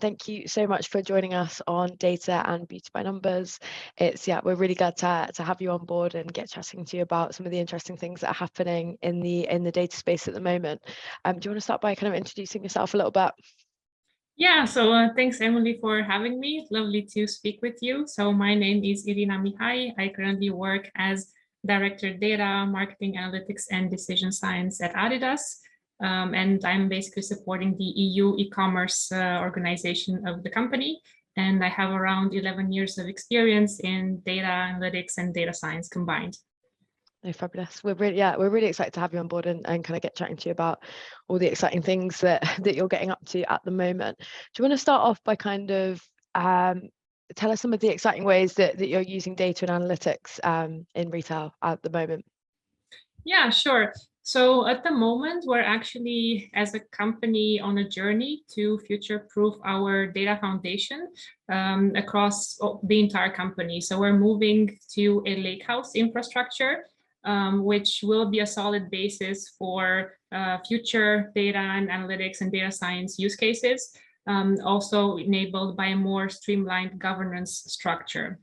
thank you so much for joining us on Data and Beauty by Numbers. We're really glad to have you on board and get chatting to you about some of the interesting things that are happening in the data space at the moment. Do you want to start by kind of introducing yourself a little bit? Yeah, so thanks, Emily, for having me. Lovely to speak with you. So my name is Irina Mihai. I currently work as Director Data, Marketing Analytics and Decision Science at Adidas. And I'm basically supporting the EU e-commerce organization of the company. And I have around 11 years of experience in data analytics and data science combined. Oh, fabulous. We're really excited to have you on board and kind of get chatting to you about all the exciting things that you're getting up to at the moment. Do you want to start off by kind of tell us some of the exciting ways that you're using data and analytics in retail at the moment? Yeah, sure. So at the moment, we're actually, as a company, on a journey to future-proof our data foundation across the entire company. So we're moving to a lakehouse infrastructure, which will be a solid basis for future data and analytics and data science use cases, also enabled by a more streamlined governance structure.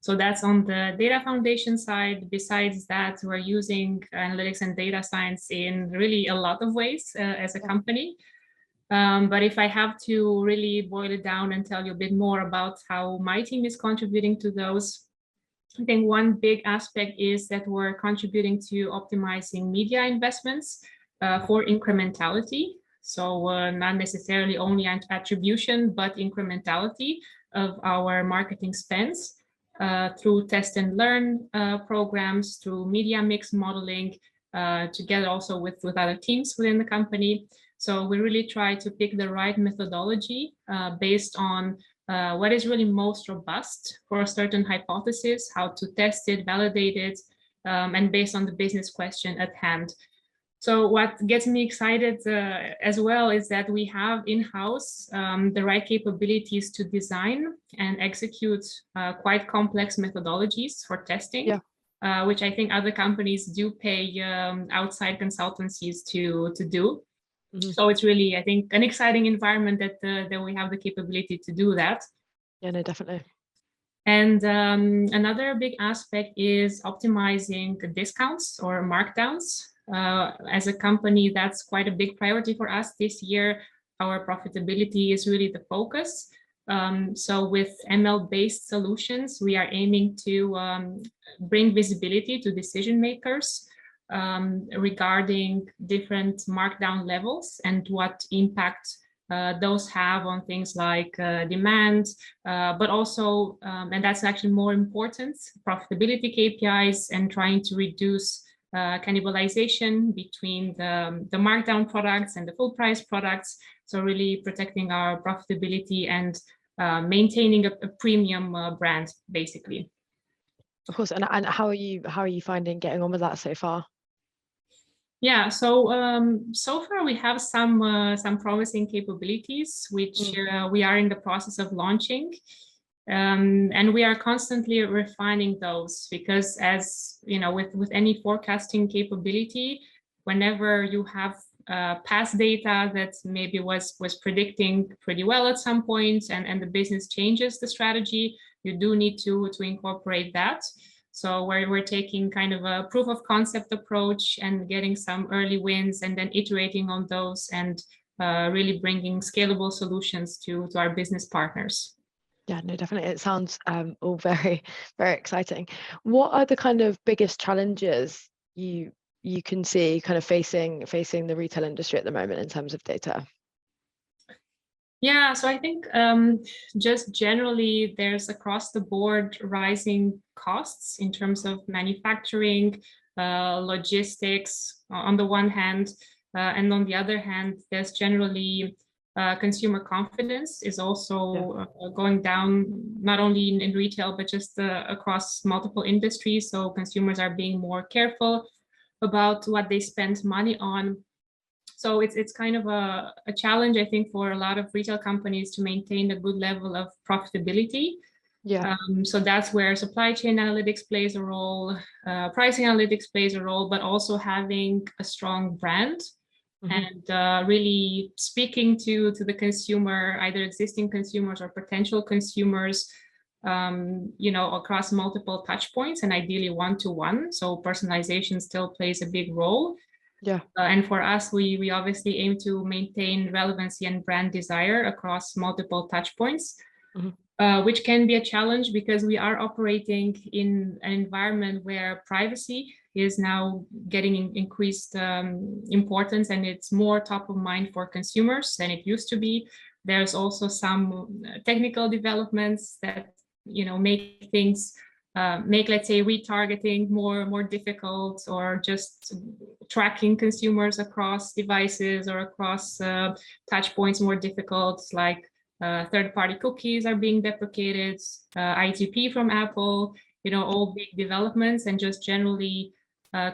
So that's on the data foundation side. Besides that, we're using analytics and data science in really a lot of ways as a company. But if I have to really boil it down and tell you a bit more about how my team is contributing to those, I think one big aspect is that we're contributing to optimizing media investments for incrementality. So not necessarily only attribution, but incrementality of our marketing spends. Through test and learn programs, through media mix modeling, together also with other teams within the company. So we really try to pick the right methodology based on what is really most robust for a certain hypothesis, how to test it, validate it, and based on the business question at hand. So what gets me excited as well is that we have in-house the right capabilities to design and execute quite complex methodologies for testing, which I think other companies do pay outside consultancies to do. Mm-hmm. So it's really, I think, an exciting environment that we have the capability to do that. Yeah, no, definitely. And another big aspect is optimizing the discounts or markdowns. As a company, that's quite a big priority for us this year. Our profitability is really the focus. So with ML-based solutions, we are aiming to bring visibility to decision makers regarding different markdown levels and what impact those have on things like demand, but also, and that's actually more important, profitability KPIs and trying to reduce cannibalization between the markdown products and the full price products. So really protecting our profitability and maintaining a premium brand, basically. Of course, and how are you finding getting on with that so far? Yeah, so so far we have some promising capabilities which we are in the process of launching. And we are constantly refining those because, as you know, with any forecasting capability, whenever you have past data that maybe was predicting pretty well at some point and the business changes the strategy, you do need to incorporate that. So we're taking kind of a proof of concept approach and getting some early wins and then iterating on those and really bringing scalable solutions to our business partners. Yeah, no, definitely. It sounds all very, very exciting. What are the kind of biggest challenges you can see kind of facing the retail industry at the moment in terms of data? Yeah, so I think just generally there's across the board rising costs in terms of manufacturing, logistics on the one hand, and on the other hand, there's generally consumer confidence is also going down, not only in retail, but just across multiple industries. So consumers are being more careful about what they spend money on. So it's kind of a challenge, I think, for a lot of retail companies to maintain a good level of profitability. Yeah. So that's where supply chain analytics plays a role, pricing analytics plays a role, but also having a strong brand and really speaking to the consumer, either existing consumers or potential consumers, across multiple touch points, and ideally one-to-one. So personalization still plays a big role. Yeah. And for us, we obviously aim to maintain relevancy and brand desire across multiple touch points, which can be a challenge because we are operating in an environment where privacy is now getting increased importance, and it's more top of mind for consumers than it used to be. There's also some technical developments that make things let's say retargeting more difficult, or just tracking consumers across devices or across touch points more difficult, like third-party cookies are being deprecated, ITP from Apple, all big developments, and just generally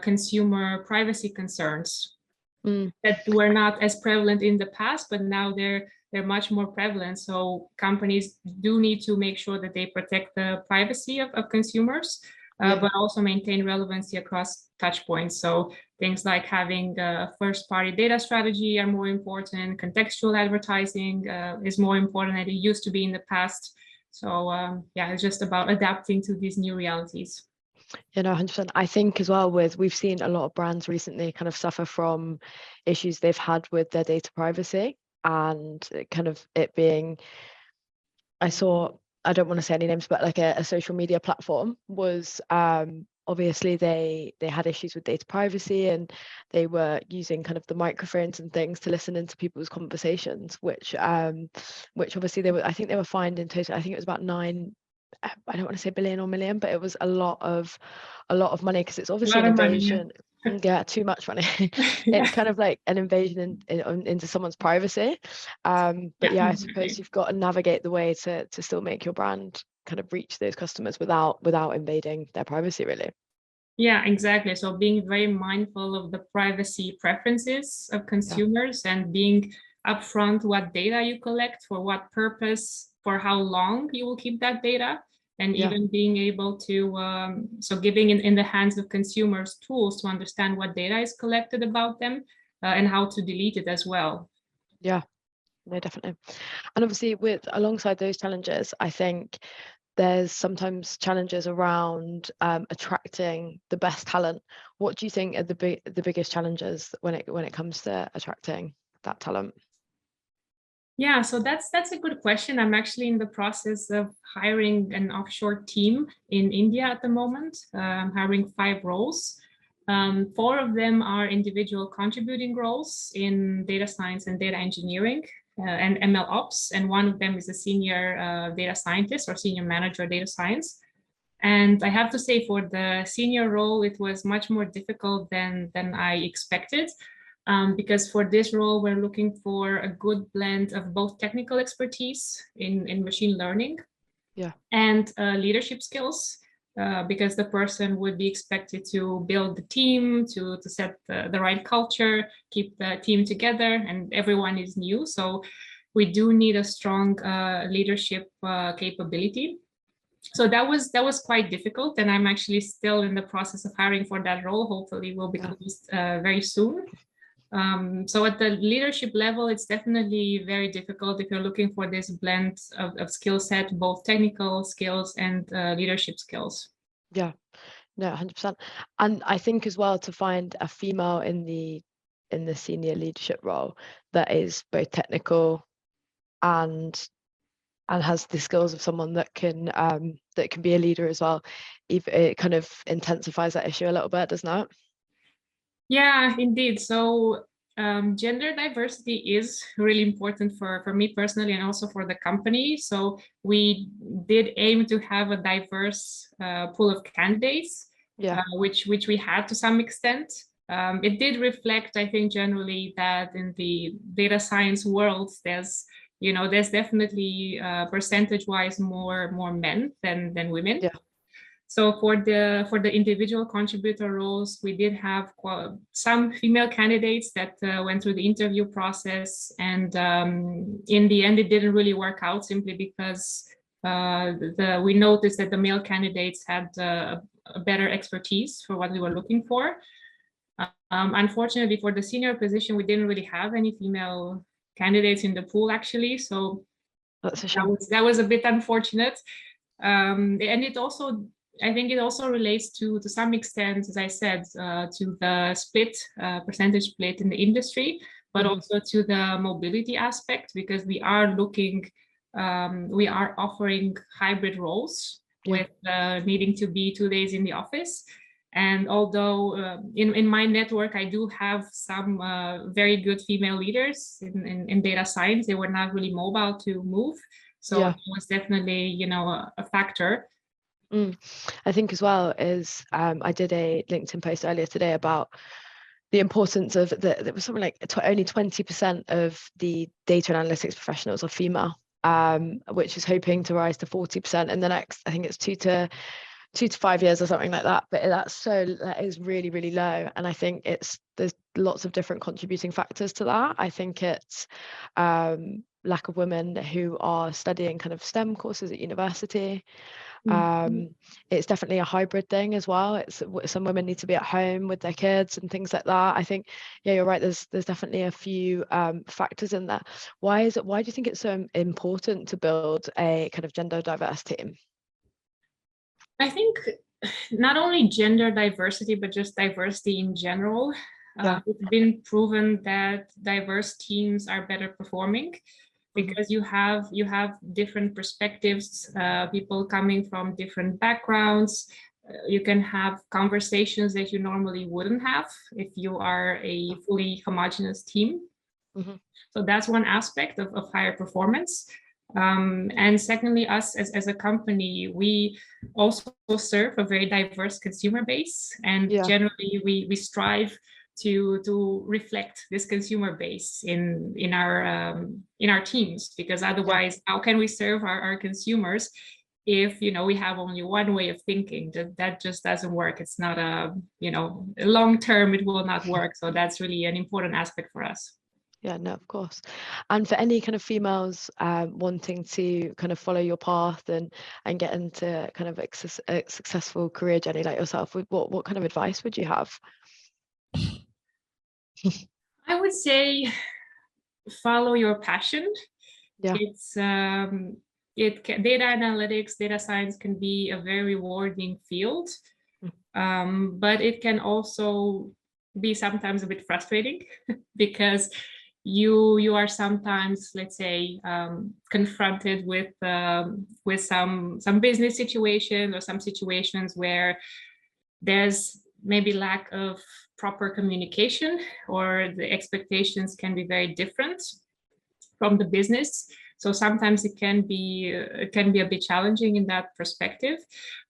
consumer privacy concerns that were not as prevalent in the past, but now they're much more prevalent. So companies do need to make sure that they protect the privacy of consumers, but also maintain relevancy across touch points. So things like having a first-party data strategy are more important. Contextual advertising is more important than it used to be in the past. So it's just about adapting to these new realities. 100%. I think as well, we've seen a lot of brands recently kind of suffer from issues they've had with their data privacy, and kind of it being, I don't want to say any names, but like a social media platform was obviously they had issues with data privacy, and they were using kind of the microphones and things to listen into people's conversations, which obviously I think they were fined in total, I think it was about 9, I don't want to say billion or million, but it was a lot of money, because it's obviously an invasion. Yeah, too much money. It's kind of like an invasion into someone's privacy. But I suppose you've got to navigate the way to still make your brand kind of reach those customers without invading their privacy, really. Yeah, exactly. So being very mindful of the privacy preferences of consumers, and being upfront what data you collect, for what purpose, for how long you will keep that data, and even being able to, so giving in the hands of consumers tools to understand what data is collected about them, and how to delete it as well. Yeah, no, definitely. And obviously alongside those challenges, I think there's sometimes challenges around attracting the best talent. What do you think are the biggest challenges when it comes to attracting that talent? Yeah, so that's a good question. I'm actually in the process of hiring an offshore team in India at the moment. I'm hiring 5 roles. 4 of them are individual contributing roles in data science and data engineering and ML ops, and 1 of them is a senior data scientist or senior manager data science. And I have to say, for the senior role, it was much more difficult than I expected. Because for this role, we're looking for a good blend of both technical expertise in machine learning and leadership skills, because the person would be expected to build the team, to set the right culture, keep the team together, and everyone is new. So we do need a strong leadership capability. So that was quite difficult, and I'm actually still in the process of hiring for that role. Hopefully will be closed very soon. So at the leadership level, it's definitely very difficult if you're looking for this blend of skill set, both technical skills and leadership skills. Yeah, no, 100%. And I think as well, to find a female in the senior leadership role that is both technical and has the skills of someone that can be a leader as well, it kind of intensifies that issue a little bit, doesn't it? Yeah, indeed. So gender diversity is really important for me personally, and also for the company. So we did aim to have a diverse pool of candidates, which we had to some extent. It did reflect, I think, generally that in the data science world, there's definitely percentage-wise more men than women. Yeah. So for the individual contributor roles, we did have some female candidates that went through the interview process, and in the end, it didn't really work out, simply because we noticed that the male candidates had a better expertise for what we were looking for. Unfortunately, for the senior position, we didn't really have any female candidates in the pool, actually. So That's a shame. that was a bit unfortunate. And it also, I think it also relates to some extent, as I said, to the split, percentage split in the industry, but also to the mobility aspect, because we are looking, we are offering hybrid roles with needing to be 2 days in the office. And although in my network, I do have some very good female leaders in data science, they were not really mobile to move. So it was definitely, you know, a factor. I think as well is I did a LinkedIn post earlier today about the importance of there was something like only 20% of the data and analytics professionals are female, which is hoping to rise to 40% in the next, I think it's 2 to 5 years or something like that. But that is really, really low. And I think there's lots of different contributing factors to that. I think it's lack of women who are studying kind of STEM courses at university. It's definitely a hybrid thing as well. It's some women need to be at home with their kids and things like that. I think, yeah, you're right. There's definitely a few factors in there. Why do you think it's so important to build a kind of gender diverse team? I think not only gender diversity, but just diversity in general. It's been proven that diverse teams are better performing because you have different perspectives, people coming from different backgrounds. You can have conversations that you normally wouldn't have if you are a fully homogeneous team. So that's one aspect of higher performance. And secondly, us as a company, we also serve a very diverse consumer base, and generally we strive to reflect this consumer base in our teams, because otherwise, how can we serve our consumers if we have only one way of thinking? That just doesn't work. It's not long term, it will not work. So that's really an important aspect for us. Yeah, no, of course. And for any kind of females wanting to kind of follow your path and get into kind of a successful career journey like yourself, what kind of advice would you have? I would say follow your passion. It's data analytics, data science can be a very rewarding field, but it can also be sometimes a bit frustrating because you are sometimes, let's say, confronted with some business situation or some situations where there's maybe lack of proper communication, or the expectations can be very different from the business. So sometimes it can be a bit challenging in that perspective.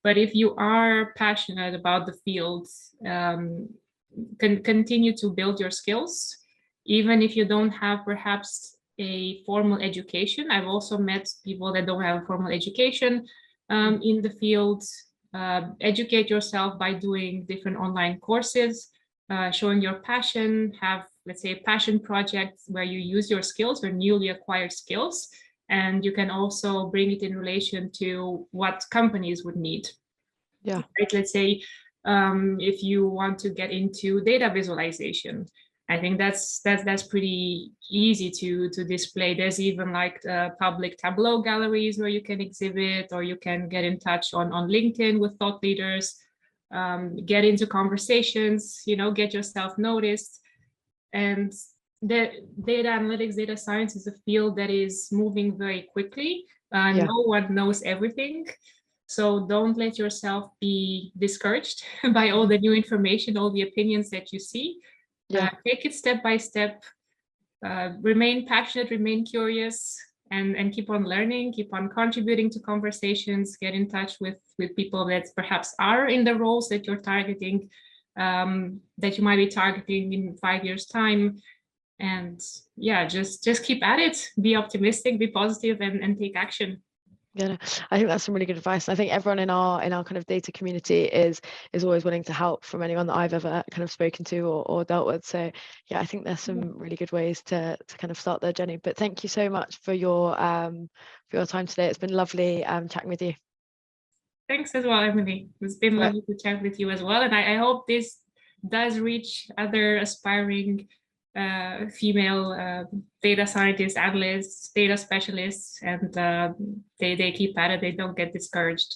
But if you are passionate about the field, continue to build your skills, even if you don't have perhaps a formal education. I've also met people that don't have a formal education in the field. Educate yourself by doing different online courses, showing your passion, have, let's say, passion projects where you use your skills or newly acquired skills, and you can also bring it in relation to what companies would need. Right? Let's say if you want to get into data visualization, I think that's pretty easy to display. There's even like public Tableau galleries where you can exhibit, or you can get in touch on LinkedIn with thought leaders, get into conversations, get yourself noticed. And the data analytics, data science is a field that is moving very quickly. No one knows everything. So don't let yourself be discouraged by all the new information, all the opinions that you see. Take it step by step, remain passionate, remain curious, and keep on learning, keep on contributing to conversations, get in touch with people that perhaps are in the roles that you're targeting, that you might be targeting in 5 years' time. And just keep at it, be optimistic, be positive, and take action. Yeah, I think that's some really good advice. I think everyone in our kind of data community is always willing to help, from anyone that I've ever kind of spoken to or dealt with. So yeah, I think there's some really good ways to kind of start their journey. But thank you so much for your time today. It's been lovely chatting with you. Thanks as well, Emily. It's been lovely to chat with you as well. And I hope this does reach other aspiring female data scientists, analysts, data specialists, and they keep at it. They don't get discouraged.